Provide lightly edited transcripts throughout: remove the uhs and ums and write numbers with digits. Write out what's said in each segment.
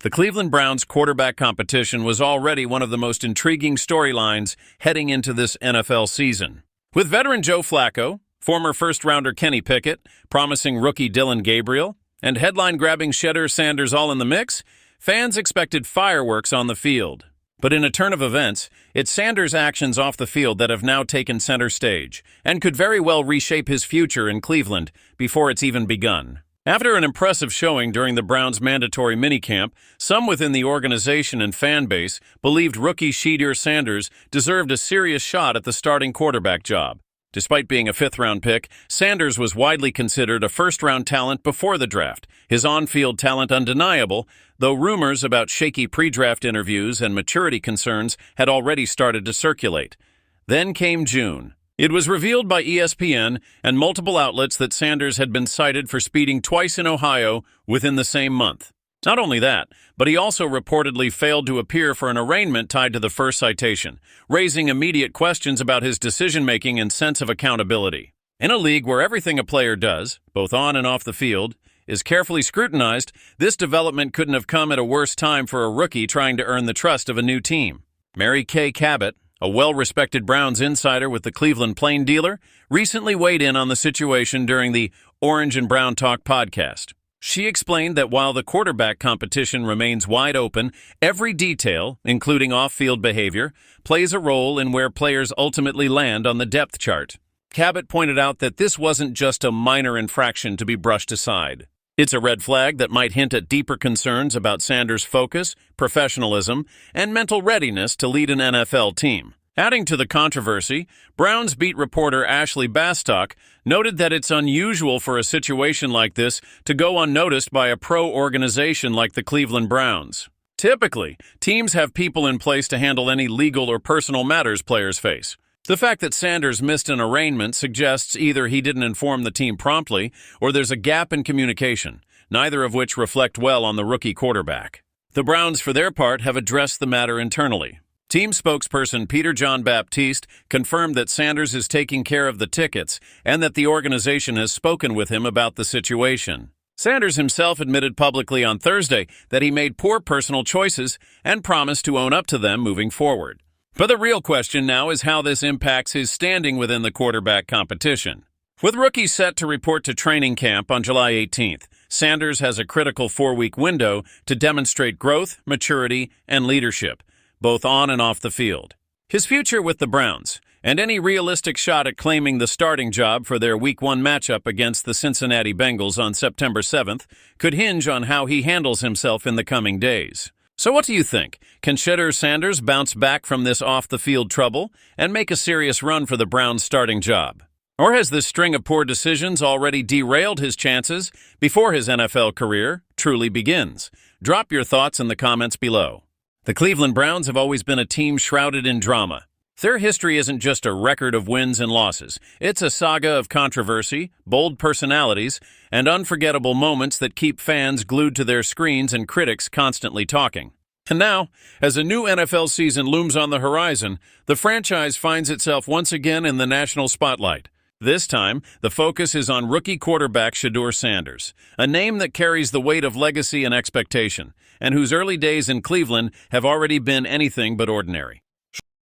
The Cleveland Browns quarterback competition was already one of the most intriguing storylines heading into this NFL season. With veteran Joe Flacco, former first-rounder Kenny Pickett, promising rookie Dillon Gabriel, and headline-grabbing Shedeur Sanders all in the mix, fans expected fireworks on the field. But in a turn of events, it's Sanders' actions off the field that have now taken center stage, and could very well reshape his future in Cleveland before it's even begun. After an impressive showing during the Browns' mandatory minicamp, some within the organization and fan base believed rookie Shedeur Sanders deserved a serious shot at the starting quarterback job. Despite being a fifth-round pick, Sanders was widely considered a first-round talent before the draft, his on-field talent undeniable, though rumors about shaky pre-draft interviews and maturity concerns had already started to circulate. Then came June. It was revealed by ESPN and multiple outlets that Sanders had been cited for speeding twice in Ohio within the same month. Not only that, but he also reportedly failed to appear for an arraignment tied to the first citation, raising immediate questions about his decision-making and sense of accountability. In a league where everything a player does, both on and off the field, is carefully scrutinized, this development couldn't have come at a worse time for a rookie trying to earn the trust of a new team. Mary Kay Cabot, a well-respected Browns insider with the Cleveland Plain Dealer, recently weighed in on the situation during the Orange and Brown Talk podcast. She explained that while the quarterback competition remains wide open, every detail, including off-field behavior, plays a role in where players ultimately land on the depth chart. Cabot pointed out that this wasn't just a minor infraction to be brushed aside. It's a red flag that might hint at deeper concerns about Sanders' focus, professionalism, and mental readiness to lead an NFL team. Adding to the controversy, Browns beat reporter Ashley Bastock noted that it's unusual for a situation like this to go unnoticed by a pro organization like the Cleveland Browns. Typically, teams have people in place to handle any legal or personal matters players face. The fact that Sanders missed an arraignment suggests either he didn't inform the team promptly or there's a gap in communication, neither of which reflect well on the rookie quarterback. The Browns, for their part, have addressed the matter internally. Team spokesperson Peter John Baptiste confirmed that Sanders is taking care of the tickets and that the organization has spoken with him about the situation. Sanders himself admitted publicly on Thursday that he made poor personal choices and promised to own up to them moving forward. But the real question now is how this impacts his standing within the quarterback competition. With rookies set to report to training camp on July 18th, Sanders has a critical 4-week window to demonstrate growth, maturity, and leadership, both on and off the field. His future with the Browns, and any realistic shot at claiming the starting job for their Week 1 matchup against the Cincinnati Bengals on September 7th, could hinge on how he handles himself in the coming days. So what do you think? Can Shedeur Sanders bounce back from this off-the-field trouble and make a serious run for the Browns' starting job? Or has this string of poor decisions already derailed his chances before his NFL career truly begins? Drop your thoughts in the comments below. The Cleveland Browns have always been a team shrouded in drama. Their history isn't just a record of wins and losses. It's a saga of controversy, bold personalities, and unforgettable moments that keep fans glued to their screens and critics constantly talking. And now, as a new NFL season looms on the horizon, the franchise finds itself once again in the national spotlight. This time, the focus is on rookie quarterback Shedeur Sanders, a name that carries the weight of legacy and expectation, and whose early days in Cleveland have already been anything but ordinary.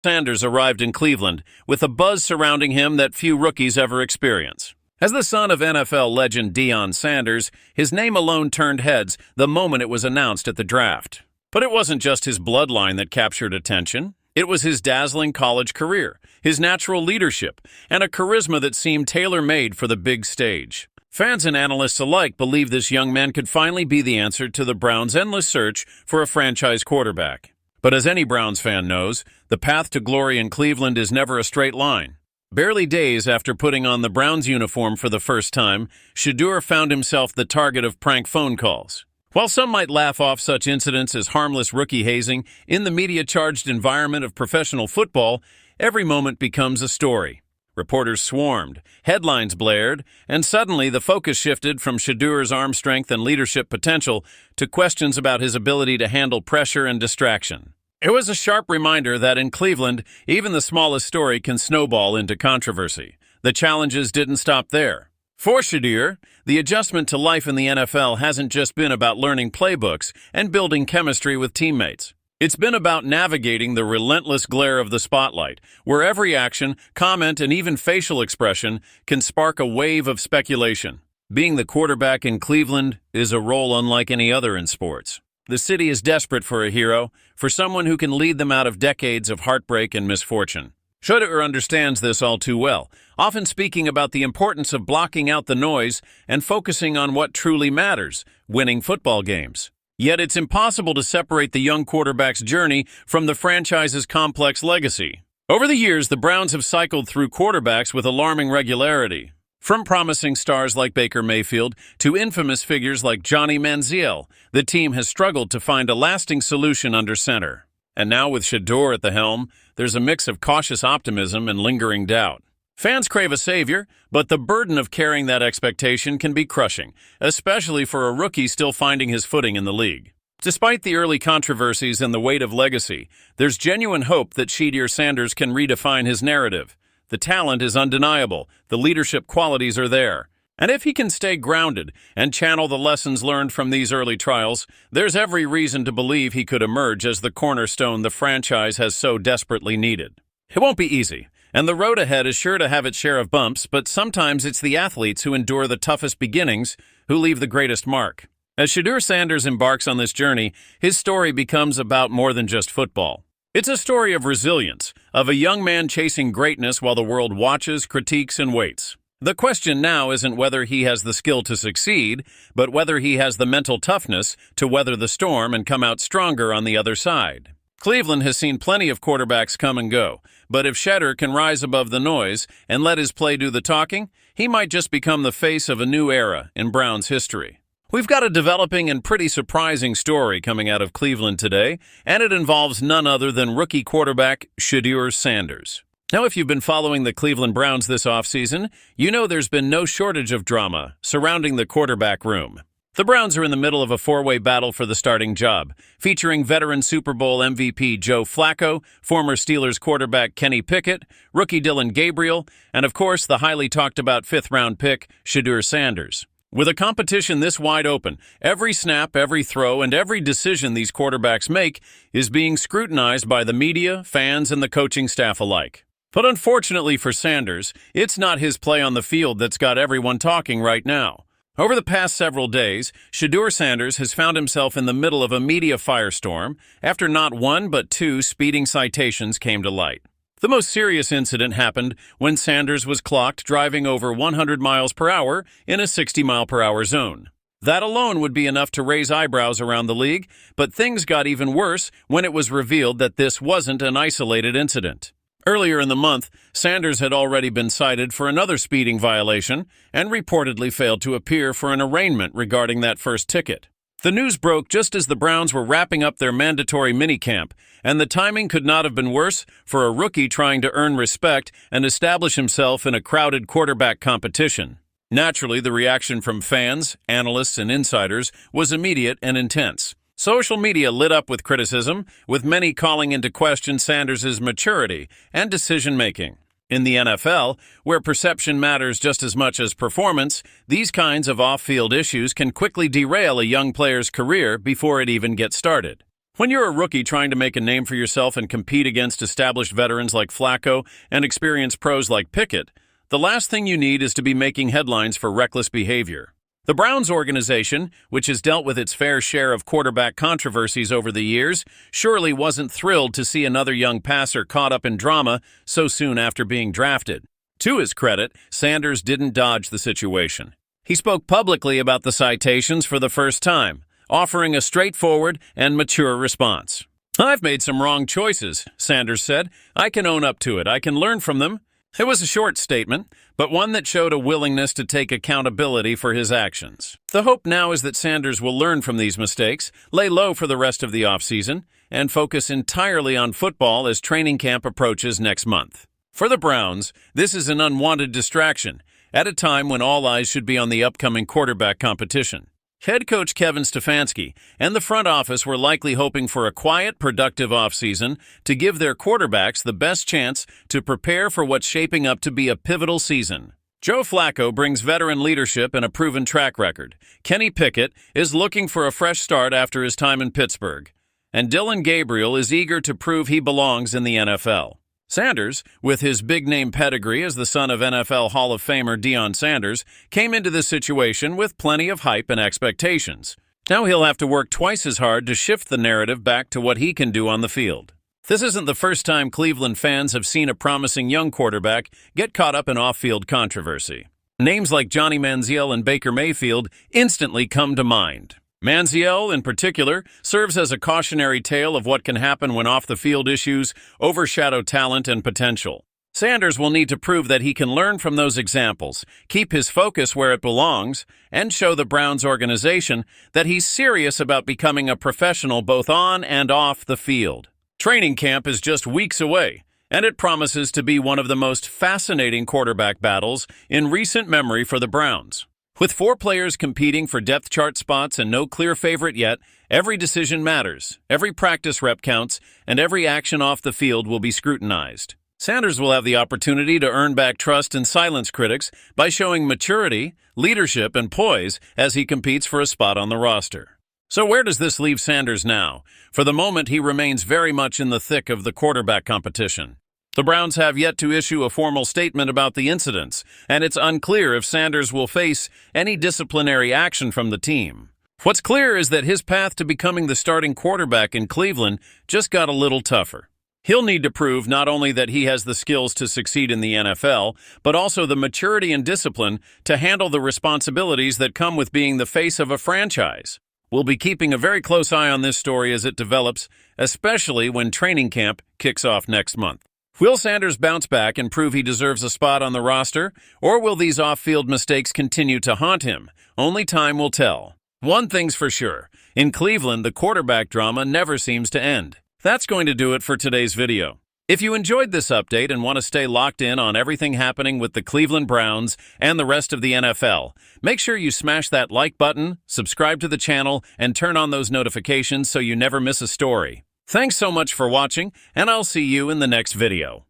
Sanders arrived in Cleveland with a buzz surrounding him that few rookies ever experience. As the son of NFL legend Deion Sanders, his name alone turned heads the moment it was announced at the draft. But it wasn't just his bloodline that captured attention. It was his dazzling college career, his natural leadership, and a charisma that seemed tailor-made for the big stage. Fans and analysts alike believe this young man could finally be the answer to the Browns' endless search for a franchise quarterback. But as any Browns fan knows, the path to glory in Cleveland is never a straight line. Barely days after putting on the Browns uniform for the first time, Shedeur found himself the target of prank phone calls. While some might laugh off such incidents as harmless rookie hazing, in the media-charged environment of professional football, every moment becomes a story. Reporters swarmed, headlines blared, and suddenly the focus shifted from Shedeur's arm strength and leadership potential to questions about his ability to handle pressure and distraction. It was a sharp reminder that in Cleveland, even the smallest story can snowball into controversy. The challenges didn't stop there. For Shedeur, the adjustment to life in the NFL hasn't just been about learning playbooks and building chemistry with teammates. It's been about navigating the relentless glare of the spotlight, where every action, comment, and even facial expression can spark a wave of speculation. Being the quarterback in Cleveland is a role unlike any other in sports. The city is desperate for a hero, for someone who can lead them out of decades of heartbreak and misfortune. Shedeur understands this all too well, often speaking about the importance of blocking out the noise and focusing on what truly matters, winning football games. Yet it's impossible to separate the young quarterback's journey from the franchise's complex legacy. Over the years, the Browns have cycled through quarterbacks with alarming regularity. From promising stars like Baker Mayfield to infamous figures like Johnny Manziel, the team has struggled to find a lasting solution under center. And now with Shedeur at the helm, there's a mix of cautious optimism and lingering doubt. Fans crave a savior, but the burden of carrying that expectation can be crushing, especially for a rookie still finding his footing in the league. Despite the early controversies and the weight of legacy, there's genuine hope that Shedeur Sanders can redefine his narrative. The talent is undeniable, the leadership qualities are there. And if he can stay grounded and channel the lessons learned from these early trials, there's every reason to believe he could emerge as the cornerstone the franchise has so desperately needed. It won't be easy, and the road ahead is sure to have its share of bumps, but sometimes it's the athletes who endure the toughest beginnings who leave the greatest mark. As Shedeur Sanders embarks on this journey, his story becomes about more than just football. It's a story of resilience, of a young man chasing greatness while the world watches, critiques, and waits. The question now isn't whether he has the skill to succeed, but whether he has the mental toughness to weather the storm and come out stronger on the other side. Cleveland has seen plenty of quarterbacks come and go, but if Shedeur can rise above the noise and let his play do the talking, he might just become the face of a new era in Browns history. We've got a developing and pretty surprising story coming out of Cleveland today, and it involves none other than rookie quarterback Shedeur Sanders. Now, if you've been following the Cleveland Browns this offseason, you know there's been no shortage of drama surrounding the quarterback room. The Browns are in the middle of a four-way battle for the starting job, featuring veteran Super Bowl MVP Joe Flacco, former Steelers quarterback Kenny Pickett, rookie Dillon Gabriel, and of course the highly talked-about fifth-round pick Shedeur Sanders. With a competition this wide open, every snap, every throw, and every decision these quarterbacks make is being scrutinized by the media, fans, and the coaching staff alike. But unfortunately for Sanders, it's not his play on the field that's got everyone talking right now. Over the past several days, Shedeur Sanders has found himself in the middle of a media firestorm after not one but two speeding citations came to light. The most serious incident happened when Sanders was clocked driving over 100 miles per hour in a 60-mile-per-hour zone. That alone would be enough to raise eyebrows around the league, but things got even worse when it was revealed that this wasn't an isolated incident. Earlier in the month, Sanders had already been cited for another speeding violation and reportedly failed to appear for an arraignment regarding that first ticket. The news broke just as the Browns were wrapping up their mandatory minicamp, and the timing could not have been worse for a rookie trying to earn respect and establish himself in a crowded quarterback competition. Naturally, the reaction from fans, analysts, and insiders was immediate and intense. Social media lit up with criticism, with many calling into question Sanders' maturity and decision-making. In the NFL, where perception matters just as much as performance, these kinds of off-field issues can quickly derail a young player's career before it even gets started. When you're a rookie trying to make a name for yourself and compete against established veterans like Flacco and experienced pros like Pickett, the last thing you need is to be making headlines for reckless behavior. The Browns organization, which has dealt with its fair share of quarterback controversies over the years, surely wasn't thrilled to see another young passer caught up in drama so soon after being drafted. To his credit, Sanders didn't dodge the situation. He spoke publicly about the citations for the first time, offering a straightforward and mature response. "I've made some wrong choices," Sanders said. "I can own up to it. I can learn from them." It was a short statement, but one that showed a willingness to take accountability for his actions. The hope now is that Sanders will learn from these mistakes, lay low for the rest of the offseason, and focus entirely on football as training camp approaches next month. For the Browns, this is an unwanted distraction, at a time when all eyes should be on the upcoming quarterback competition. Head coach Kevin Stefanski and the front office were likely hoping for a quiet, productive offseason to give their quarterbacks the best chance to prepare for what's shaping up to be a pivotal season. Joe Flacco brings veteran leadership and a proven track record. Kenny Pickett is looking for a fresh start after his time in Pittsburgh. And Dillon Gabriel is eager to prove he belongs in the NFL. Sanders, with his big-name pedigree as the son of NFL Hall of Famer Deion Sanders, came into this situation with plenty of hype and expectations. Now he'll have to work twice as hard to shift the narrative back to what he can do on the field. This isn't the first time Cleveland fans have seen a promising young quarterback get caught up in off-field controversy. Names like Johnny Manziel and Baker Mayfield instantly come to mind. Manziel, in particular, serves as a cautionary tale of what can happen when off-the-field issues overshadow talent and potential. Sanders will need to prove that he can learn from those examples, keep his focus where it belongs, and show the Browns organization that he's serious about becoming a professional both on and off the field. Training camp is just weeks away, and it promises to be one of the most fascinating quarterback battles in recent memory for the Browns. With 4 players competing for depth chart spots and no clear favorite yet, every decision matters, every practice rep counts, and every action off the field will be scrutinized. Sanders will have the opportunity to earn back trust and silence critics by showing maturity, leadership, and poise as he competes for a spot on the roster. So where does this leave Sanders now? For the moment, he remains very much in the thick of the quarterback competition. The Browns have yet to issue a formal statement about the incidents, and it's unclear if Sanders will face any disciplinary action from the team. What's clear is that his path to becoming the starting quarterback in Cleveland just got a little tougher. He'll need to prove not only that he has the skills to succeed in the NFL, but also the maturity and discipline to handle the responsibilities that come with being the face of a franchise. We'll be keeping a very close eye on this story as it develops, especially when training camp kicks off next month. Will Sanders bounce back and prove he deserves a spot on the roster, or will these off-field mistakes continue to haunt him? Only time will tell. One thing's for sure, in Cleveland, the quarterback drama never seems to end. That's going to do it for today's video. If you enjoyed this update and want to stay locked in on everything happening with the Cleveland Browns and the rest of the NFL, make sure you smash that like button, subscribe to the channel, and turn on those notifications so you never miss a story. Thanks so much for watching, and I'll see you in the next video.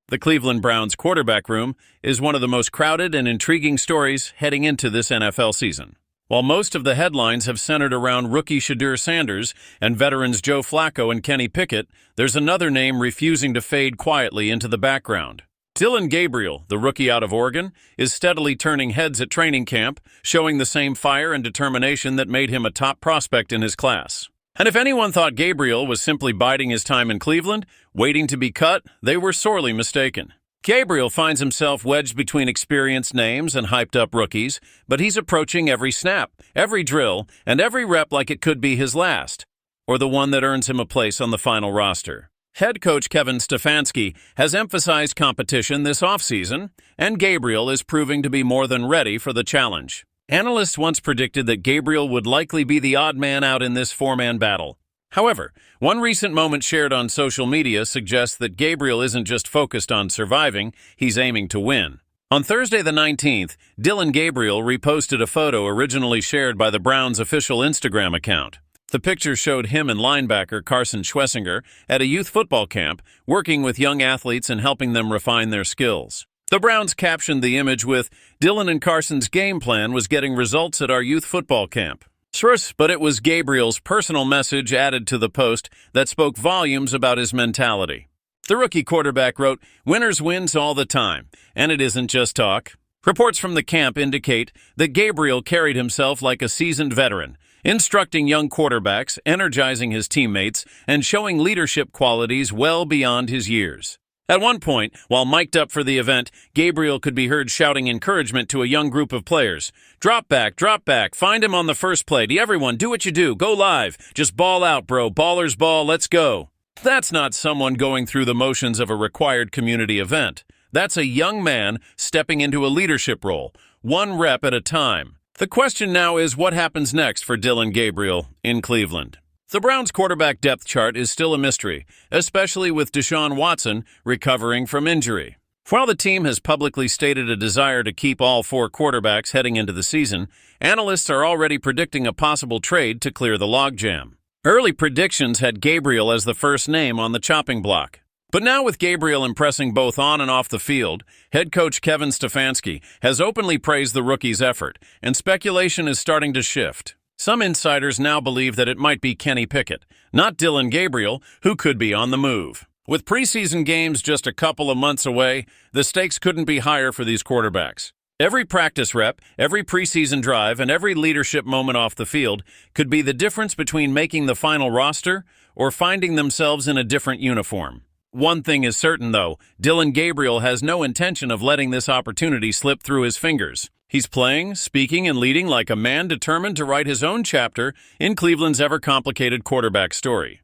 The Cleveland Browns quarterback room is one of the most crowded and intriguing stories heading into this NFL season. While most of the headlines have centered around rookie Shedeur Sanders and veterans Joe Flacco and Kenny Pickett, there's another name refusing to fade quietly into the background. Dillon Gabriel, the rookie out of Oregon, is steadily turning heads at training camp, showing the same fire and determination that made him a top prospect in his class. And if anyone thought Gabriel was simply biding his time in Cleveland, waiting to be cut, they were sorely mistaken. Gabriel finds himself wedged between experienced names and hyped-up rookies, but he's approaching every snap, every drill, and every rep like it could be his last, or the one that earns him a place on the final roster. Head coach Kevin Stefanski has emphasized competition this offseason, and Gabriel is proving to be more than ready for the challenge. Analysts once predicted that Gabriel would likely be the odd man out in this 4-man battle. However, one recent moment shared on social media suggests that Gabriel isn't just focused on surviving, he's aiming to win. On Thursday the 19th, Dillon Gabriel reposted a photo originally shared by the Browns' official Instagram account. The picture showed him and linebacker Carson Schwessinger at a youth football camp, working with young athletes and helping them refine their skills. The Browns captioned the image with, "Dillon and Carson's game plan was getting results at our youth football camp." But it was Gabriel's personal message added to the post that spoke volumes about his mentality. The rookie quarterback wrote, "Winners wins all the time, and it isn't just talk." Reports from the camp indicate that Gabriel carried himself like a seasoned veteran, instructing young quarterbacks, energizing his teammates, and showing leadership qualities well beyond his years. At one point, while mic'd up for the event, Gabriel could be heard shouting encouragement to a young group of players. Drop back, find him on the first play. Everyone, do what you do, go live. Just ball out, bro, ballers ball, let's go." That's not someone going through the motions of a required community event. That's a young man stepping into a leadership role, one rep at a time. The question now is what happens next for Dillon Gabriel in Cleveland. The Browns' quarterback depth chart is still a mystery, especially with Deshaun Watson recovering from injury. While the team has publicly stated a desire to keep all 4 quarterbacks heading into the season, analysts are already predicting a possible trade to clear the logjam. Early predictions had Gabriel as the first name on the chopping block. But now with Gabriel impressing both on and off the field, head coach Kevin Stefanski has openly praised the rookie's effort, and speculation is starting to shift. Some insiders now believe that it might be Kenny Pickett, not Dillon Gabriel, who could be on the move. With preseason games just a couple of months away, the stakes couldn't be higher for these quarterbacks. Every practice rep, every preseason drive, and every leadership moment off the field could be the difference between making the final roster or finding themselves in a different uniform. One thing is certain, though, Dillon Gabriel has no intention of letting this opportunity slip through his fingers. He's playing, speaking, and leading like a man determined to write his own chapter in Cleveland's ever-complicated quarterback story.